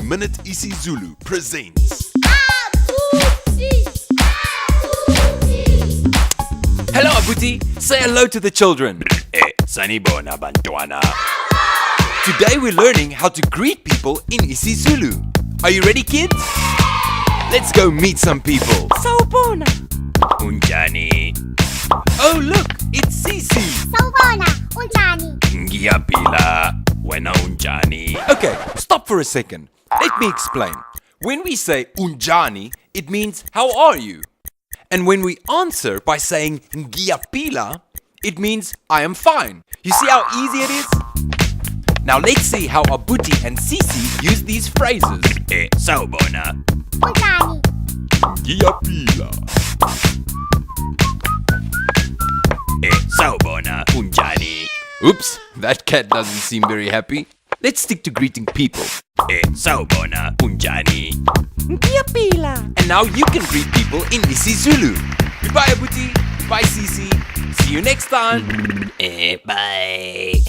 Minute isiZulu presents Hello, Abuti. Say hello to the children. Sanibona bantwana. Today we're learning how to greet people in isiZulu. Are you ready, kids? Let's go meet some people. Sawubona. Unjani? Oh, look, it's Sisi. Sawubona, unjani? Ngiyaphila. Wena unjani? Okay, stop for a second. Let me explain. When we say unjani, it means how are you? And when we answer by saying ngiyaphila, it means I am fine. You see how easy it is? Now let's see how Abuti and Sisi use these phrases. Sawubona. Unjani? Ngiyaphila. Sawubona unjani? Oops, that cat doesn't seem very happy. Let's stick to greeting people. Sawubona unjani? Ngiyaphila. And now you can greet people in isiZulu. Goodbye, Abuti. Goodbye, Sisi. See you next time. Bye.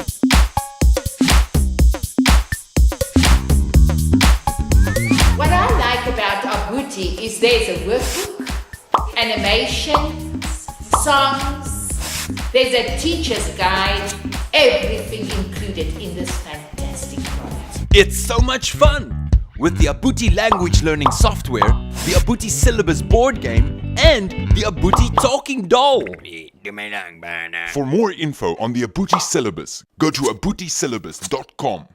What I like about Abuti is there's a workbook, animations, songs, there's a teacher's guide, everything included in this fantastic product. It's so much fun! With the Abuti language learning software, the Abuti syllabus board game, and the Abuti talking doll. Dumelang bana. For more info on the Abuti syllabus, go to abutisyllabus.com.